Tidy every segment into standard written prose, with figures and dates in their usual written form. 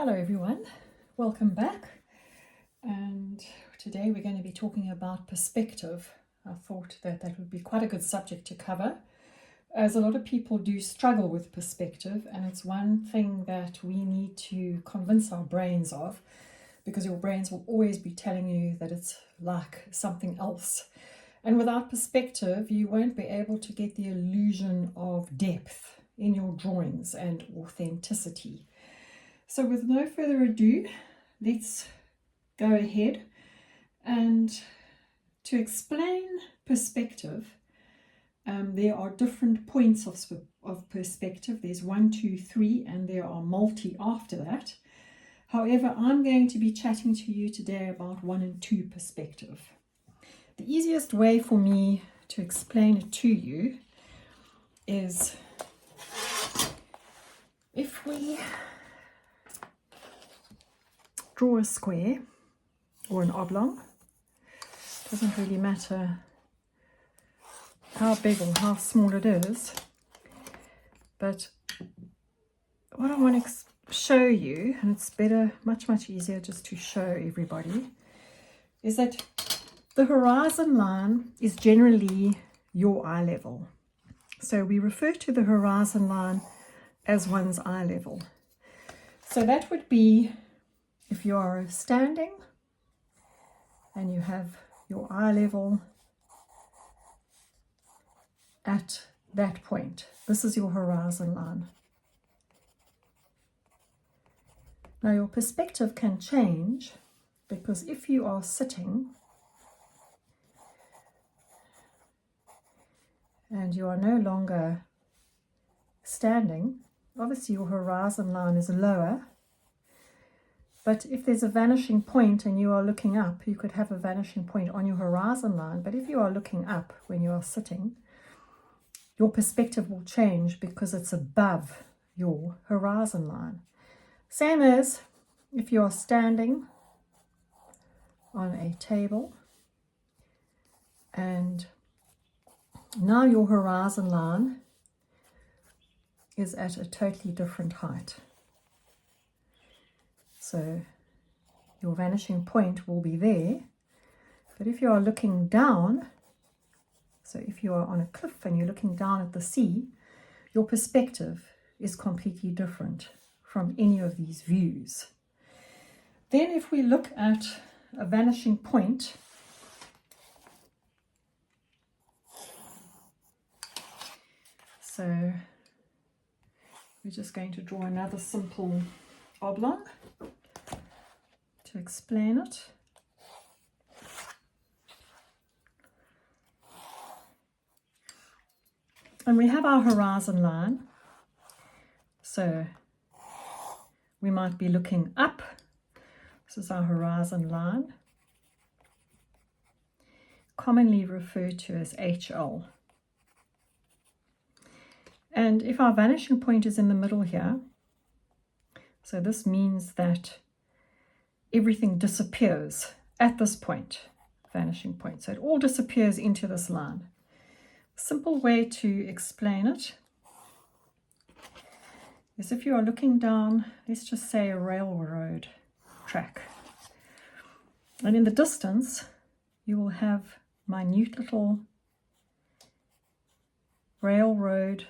Hello everyone, welcome back, and today we're going to be talking about perspective. I thought that would be quite a good subject to cover, as a lot of people do struggle with perspective, and it's one thing that we need to convince our brains of, because your brains will always be telling you that it's like something else. And without perspective, you won't be able to get the illusion of depth in your drawings and authenticity. So with no further ado, let's go ahead, and to explain perspective, there are different points of perspective. There's 1, 2, 3, and there are multi after that. However, I'm going to be chatting to you today about 1 and 2 perspective. The easiest way for me to explain it to you is if we draw a square or an oblong. Doesn't really matter how big or how small it is, but what I want to show you, and it's better, much easier just to show everybody, is that the horizon line is generally your eye level. So we refer to the horizon line as one's eye level. So that would be if you are standing and you have your eye level at that point. This is your horizon line. Now your perspective can change, because if you are sitting and you are no longer standing, obviously your horizon line is lower. But if there's a vanishing point and you are looking up, you could have a vanishing point on your horizon line. But if you are looking up when you are sitting, your perspective will change because it's above your horizon line. Same as if you are standing on a table and now your horizon line is at a totally different height. So your vanishing point will be there. But if you are looking down, so if you are on a cliff and you're looking down at the sea, your perspective is completely different from any of these views. Then if we look at a vanishing point, so we're just going to draw another simple oblong to explain it. And we have our horizon line, so we might be looking up. This is our horizon line, commonly referred to as HL. And if our vanishing point is in the middle here, so this means that everything disappears at this point, vanishing point. So it all disappears into this line. A simple way to explain it is if you are looking down, let's just say a railroad track. And in the distance, you will have minute little railroad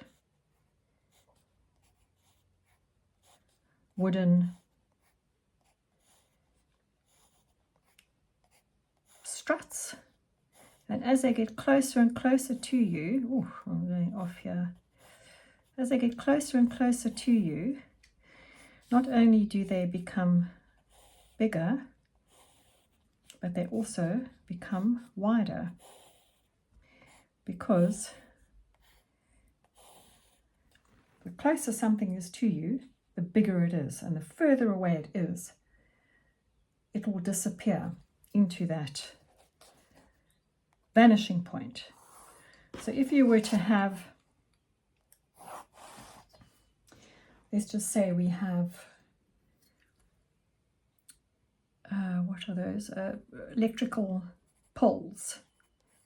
wooden struts, and as they get closer and closer to you, I'm going off here, as they get closer and closer to you, not only do they become bigger, but they also become wider, because the closer something is to you, the bigger it is, and the further away it is, it will disappear into that vanishing point. So if you were to have, let's just say we have, what are those? Electrical poles.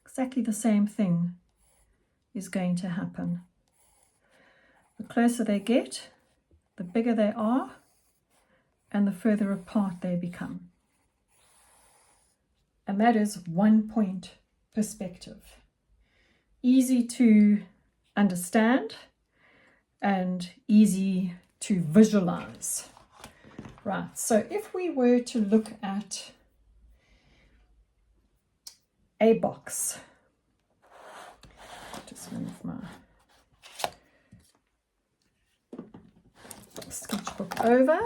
Exactly the same thing is going to happen. The closer they get, the bigger they are, and the further apart they become. And that is 1 point perspective. Easy to understand and easy to visualize. Right, so if we were to look at a box, just move my sketchbook over,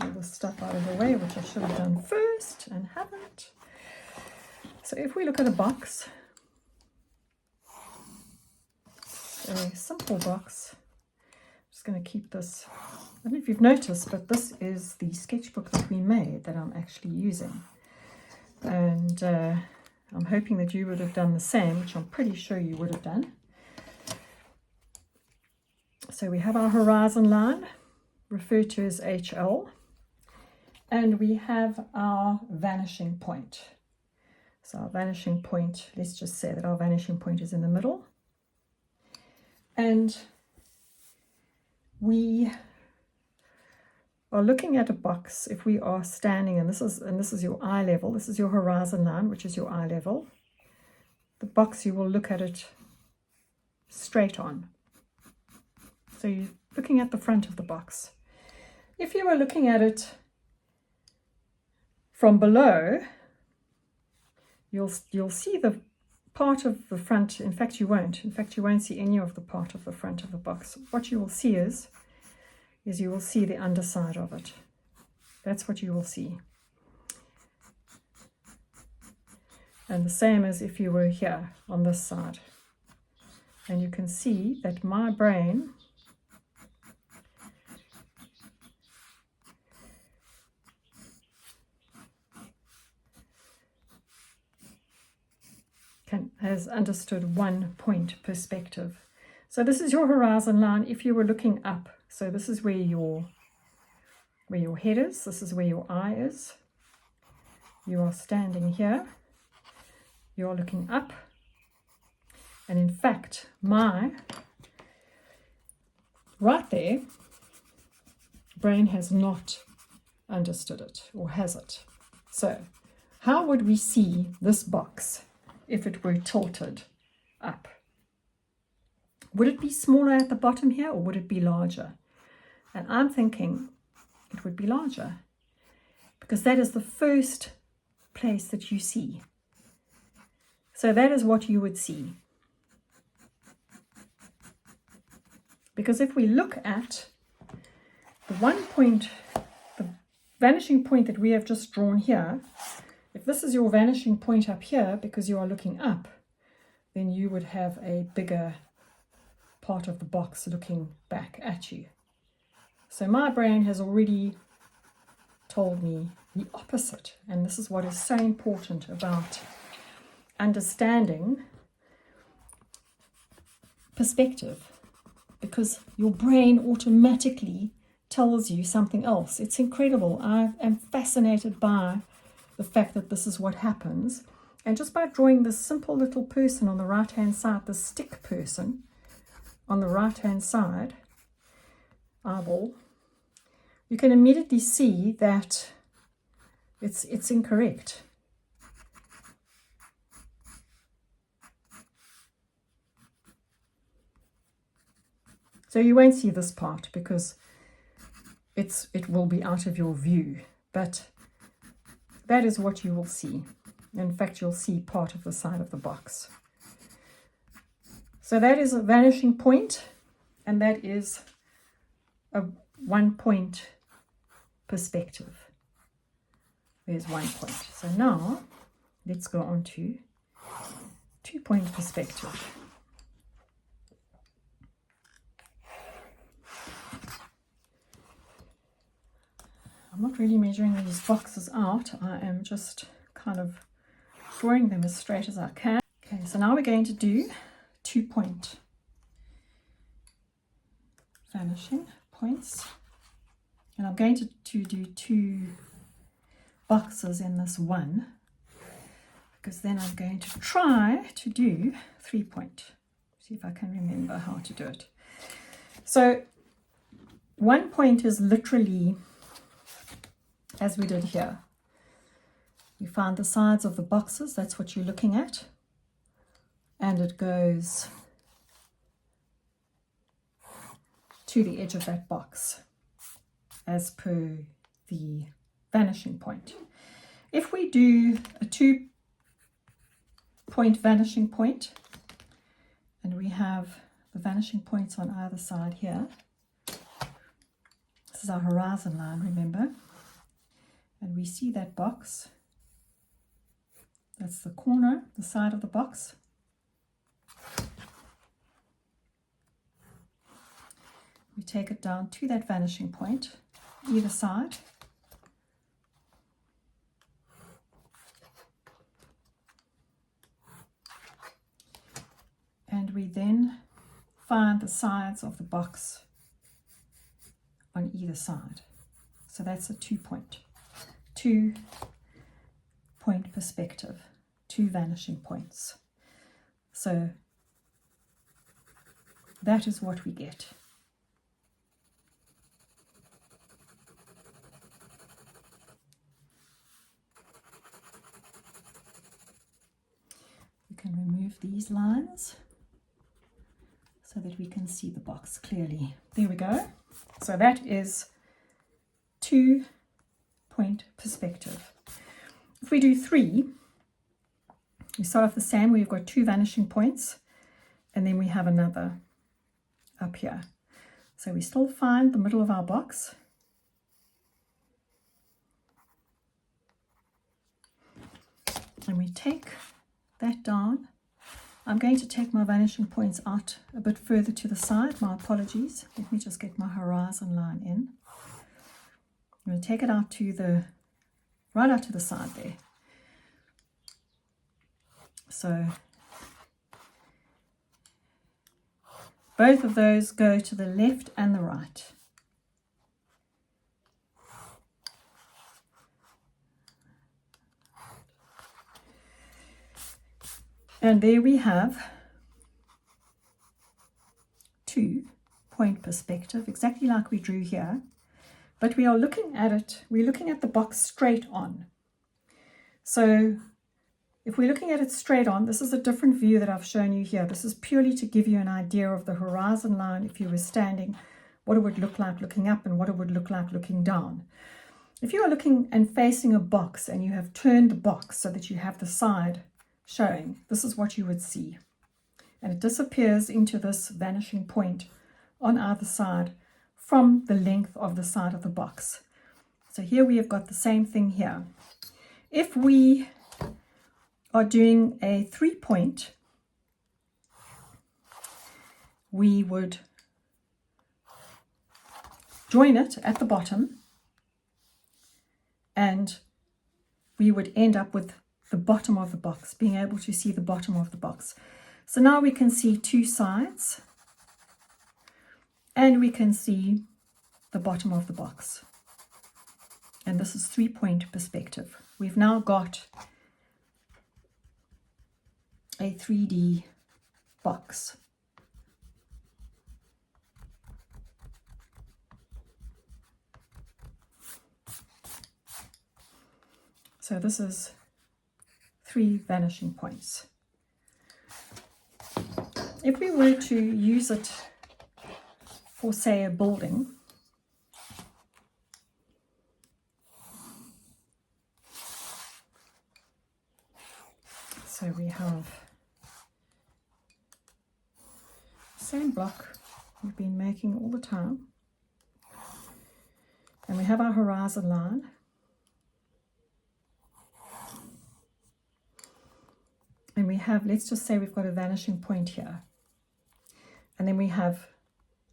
all the stuff out of the way, which I should have done first and haven't. So if we look at a box, a simple box, I'm just going to keep this, I don't know if you've noticed, but this is the sketchbook that we made that I'm actually using. And I'm hoping that you would have done the same, which I'm pretty sure you would have done. So we have our horizon line, referred to as HL, and we have our vanishing point. So our vanishing point, let's just say that our vanishing point is in the middle. And we are looking at a box. If we are standing, and this is your eye level, this is your horizon line, which is your eye level. The box, you will look at it straight on. So you're looking at the front of the box. If you were looking at it from below, you'll see the part of the front. In fact, you won't. In fact, you won't see any of the part of the front of the box. What you will see is you will see the underside of it. That's what you will see. And the same as if you were here on this side. And you can see that my brain has understood 1 point perspective. So this is your horizon line if you were looking up. So this is where your head is. This is where your eye is. You are standing here. You are looking up. And in fact, right there, brain has not understood it, or has it? So how would we see this box if it were tilted up? Would it be smaller at the bottom here, or would it be larger? And I'm thinking it would be larger, because that is the first place that you see. So that is what you would see. Because if we look at the 1 point, the vanishing point that we have just drawn here, if this is your vanishing point up here because you are looking up, then you would have a bigger part of the box looking back at you. So my brain has already told me the opposite, and this is what is so important about understanding perspective, because your brain automatically tells you something else. It's incredible. I am fascinated by the fact that this is what happens. And just by drawing this simple little person on the right hand side, the stick person on the right hand side, eyeball, you can immediately see that it's incorrect. So you won't see this part because it will be out of your view, but that is what you will see. In fact, you'll see part of the side of the box. So that is a vanishing point, and that is a 1 point perspective. There's 1 point. So now let's go on to 2 point perspective. I'm not really measuring these boxes out. I am just kind of drawing them as straight as I can. Okay, so now we're going to do 2 point vanishing points. And I'm going to do 2 boxes in this one, because then I'm going to try to do 3 point. See if I can remember how to do it. So 1 point is literally as we did here. You find the sides of the boxes, that's what you're looking at, and it goes to the edge of that box as per the vanishing point. If we do a 2-point vanishing point, and we have the vanishing points on either side here, this is our horizon line, remember, and we see that box, that's the corner, the side of the box. We take it down to that vanishing point, either side. And we then find the sides of the box on either side. So that's a 2-point perspective, 2 vanishing points. So that is what we get. We can remove these lines so that we can see the box clearly. There we go. So that is 2-point perspective. If we do 3, we start off the same. We've got 2 vanishing points, and then we have another up here. So we still find the middle of our box. And we take that down. I'm going to take my vanishing points out a bit further to the side. My apologies. Let me just get my horizon line in. I'm going to take it out to the, right out to the side there. So both of those go to the left and the right. And there we have 2-point perspective, exactly like we drew here. But we are looking at it, we're looking at the box straight on. So if we're looking at it straight on, this is a different view that I've shown you here. This is purely to give you an idea of the horizon line if you were standing, what it would look like looking up and what it would look like looking down. If you are looking and facing a box and you have turned the box so that you have the side showing, this is what you would see. And it disappears into this vanishing point on either side from the length of the side of the box. So here we have got the same thing here. If we are doing a 3-point, we would join it at the bottom and we would end up with the bottom of the box, being able to see the bottom of the box. So now we can see 2 sides and we can see the bottom of the box. And this is 3-point perspective. We've now got a 3D box. So this is 3 vanishing points. If we were to use it for, say, a building, so we have the same block we've been making all the time, and we have our horizon line. And we have, let's just say we've got a vanishing point here. And then we have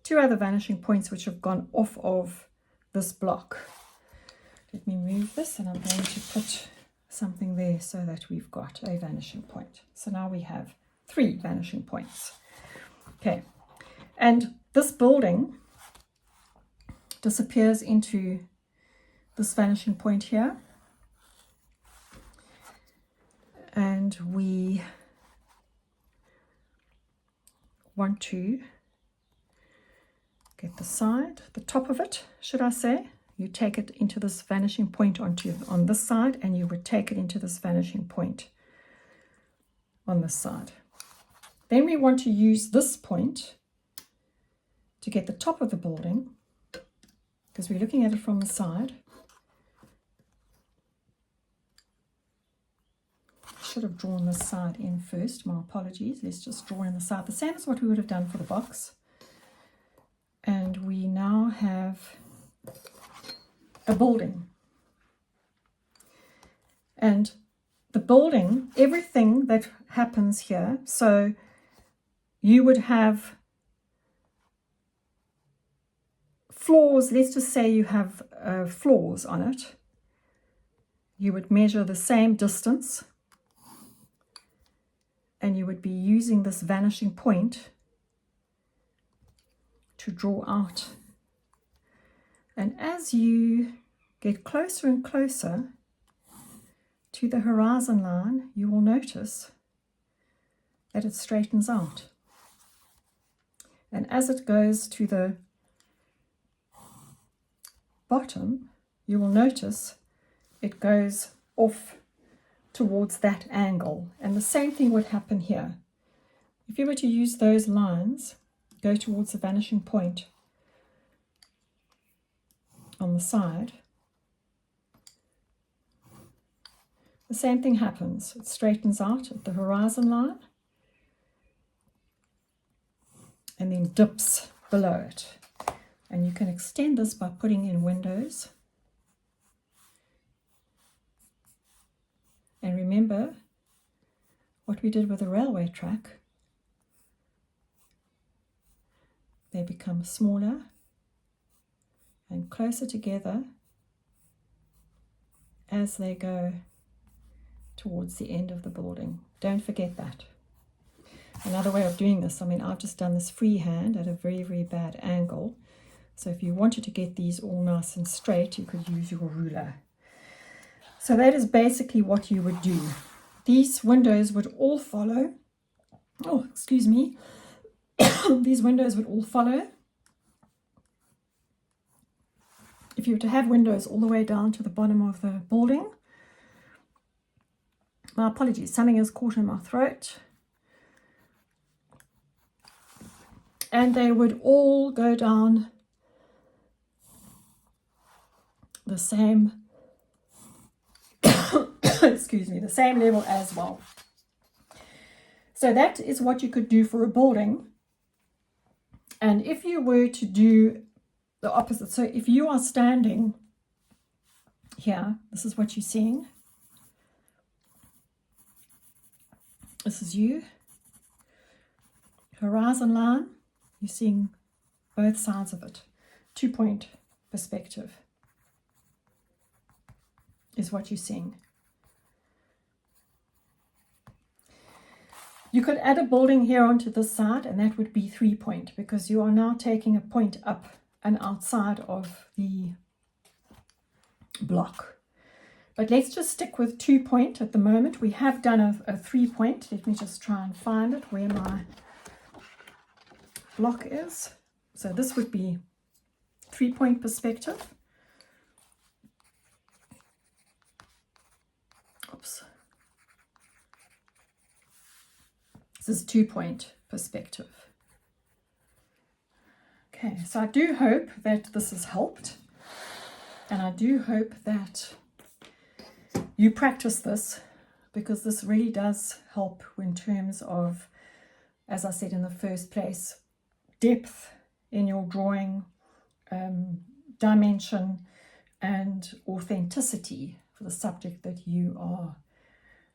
2 other vanishing points which have gone off of this block. Let me move this and I'm going to put something there so that we've got a vanishing point. So now we have 3 vanishing points. Okay, and this building disappears into this vanishing point here. And we want to get the side, the top of it, should I say? you take it into this vanishing point on this side, and you would take it into this vanishing point on this side. Then we want to use this point to get the top of the building, because we're looking at it from the side. I should have drawn this side in first, my apologies. Let's just draw in the side, the same as what we would have done for the box. And we now have a building. And the building, everything that happens here, so you would have floors, let's just say you have floors on it. You would measure the same distance, and you would be using this vanishing point to draw out. And as you get closer and closer to the horizon line, you will notice that it straightens out. And as it goes to the bottom, you will notice it goes off towards that angle. And the same thing would happen here. If you were to use those lines, go towards the vanishing point on the side, the same thing happens. It straightens out at the horizon line and then dips below it. And you can extend this by putting in windows. And remember what we did with the railway track. They become smaller and closer together as they go towards the end of the building. Don't forget that. Another way of doing this, I mean, I've just done this freehand at a very, very bad angle. So if you wanted to get these all nice and straight, you could use your ruler. So that is basically what you would do. These windows would all follow. Oh, excuse me. These windows would all follow. If you were to have windows all the way down to the bottom of the building. My apologies, something is caught in my throat. And they would all go down the same excuse me, the same level as well. So that is what you could do for a building. And if you were to do the opposite, so if you are standing here, this is what you're seeing. This is you. Horizon line, you're seeing both sides of it. 2-point perspective is what you're seeing. You could add a building here onto this side, and that would be 3-point, because you are now taking a point up and outside of the block. But let's just stick with 2-point at the moment. We have done a 3-point. Let me just try and find it where my block is. So this would be 3-point perspective. Oops. This is 2-point perspective. Okay, so I do hope that this has helped, and I do hope that you practice this, because this really does help in terms of, as I said in the first place, depth in your drawing, dimension, and authenticity for the subject that you are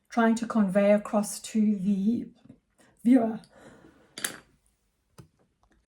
trying to convey across to the viewer.